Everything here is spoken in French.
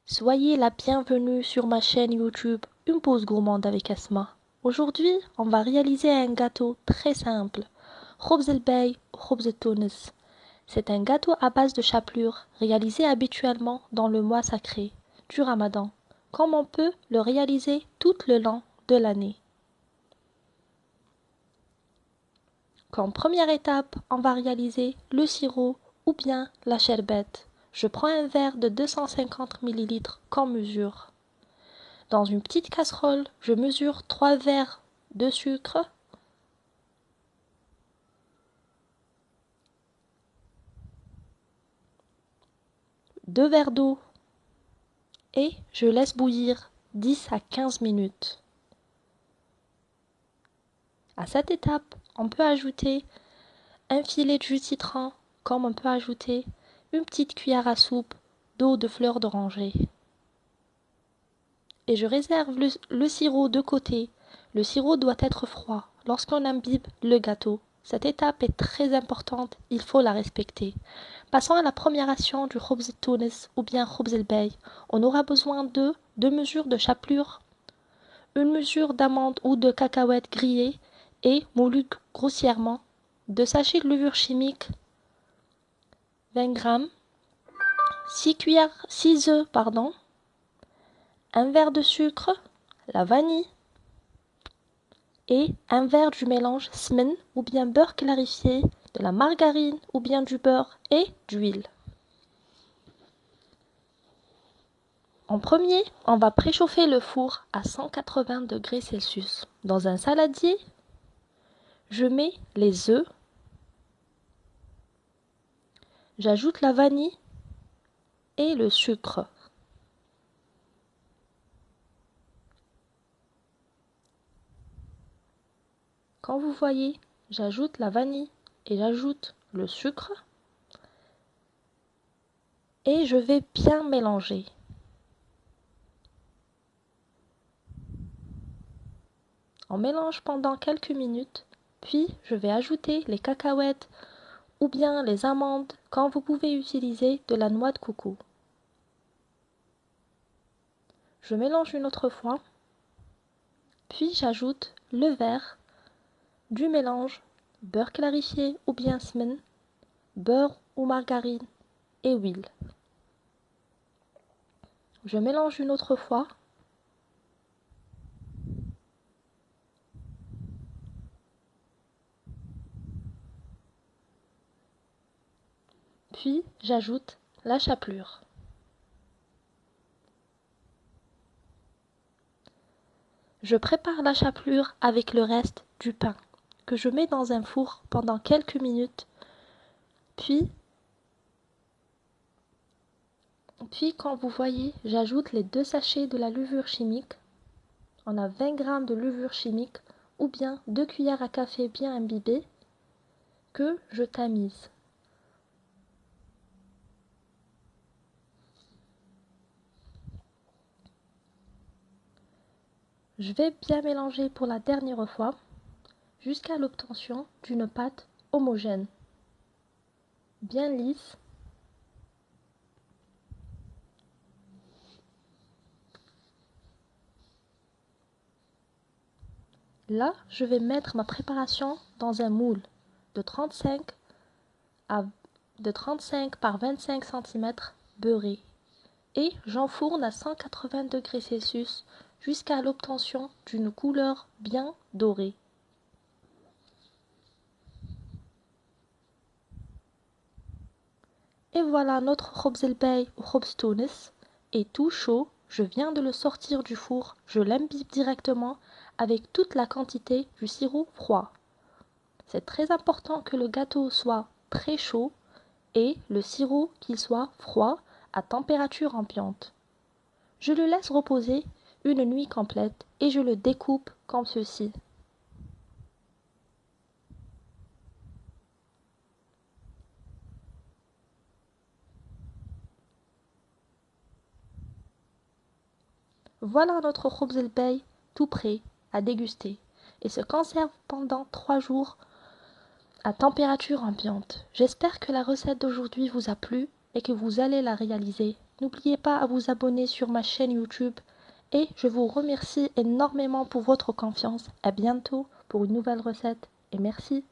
Soyez la bienvenue sur ma chaîne YouTube Une pause gourmande avec Asma. Aujourd'hui, on va réaliser un gâteau très simple, خبز الباي ou خبز التونس. C'est un gâteau à base de chapelure réalisé habituellement dans le mois sacré du Ramadan, comme on peut le réaliser tout le long de l'année. Comme première étape, on va réaliser le sirop ou bien la sherbet. Je prends un verre de 250 ml comme mesure. Dans une petite casserole, je mesure 3 verres de sucre, deux verres d'eau et je laisse bouillir 10 à 15 minutes. À cette étape, on peut ajouter un filet de jus de citron, comme on peut ajouter une petite cuillère à soupe d'eau de fleur d'oranger. Et je réserve le sirop de côté. Le sirop doit être froid lorsqu'on imbibe le gâteau. Cette étape est très importante, il faut la respecter. Passons à la première ration du khobz el-Tunis ou bien khobz el-Bey. On aura besoin de 2 mesures de chapelure, une mesure d'amandes ou de cacahuètes grillées et moulues grossièrement, 2 sachets de levure chimique, 20 grammes, 6 œufs, un verre de sucre, la vanille et un verre du mélange smen ou bien beurre clarifié, de la margarine ou bien du beurre et d'huile. En premier, on va préchauffer le four à 180 degrés Celsius. Dans un saladier, je mets les œufs, j'ajoute la vanille et le sucre. Quand vous voyez, j'ajoute la vanille et j'ajoute le sucre et je vais bien mélanger. On mélange pendant quelques minutes, puis je vais ajouter les cacahuètes ou bien les amandes quand vous pouvez utiliser de la noix de coco. Je mélange une autre fois, puis j'ajoute le verre du mélange beurre clarifié ou bien smen, beurre ou margarine et huile. Je mélange une autre fois. Puis j'ajoute la chapelure. Je prépare la chapelure avec le reste du pain que je mets dans un four pendant quelques minutes. Puis quand vous voyez, j'ajoute les 2 sachets de la levure chimique. On a 20 g de levure chimique ou bien 2 cuillères à café bien imbibées que je tamise. Je vais bien mélanger pour la dernière fois jusqu'à l'obtention d'une pâte homogène, bien lisse. Là, je vais mettre ma préparation dans un moule de 35 par 25 cm beurré et j'enfourne à 180 degrés Celsius jusqu'à l'obtention d'une couleur bien dorée. Et voilà, notre khobz el-Bey ou khobz Tunis est tout chaud. Je viens de le sortir du four. Je l'imbibe directement avec toute la quantité du sirop froid. C'est très important que le gâteau soit très chaud et le sirop qu'il soit froid à température ambiante. Je le laisse reposer une nuit complète et je le découpe comme ceci. Voilà notre khobz el-Bey tout prêt à déguster et se conserve pendant 3 jours à température ambiante. J'espère que la recette d'aujourd'hui vous a plu. et que vous allez la réaliser. N'oubliez pas à vous abonner sur ma chaîne YouTube et je vous remercie énormément pour votre confiance. À bientôt pour une nouvelle recette et merci.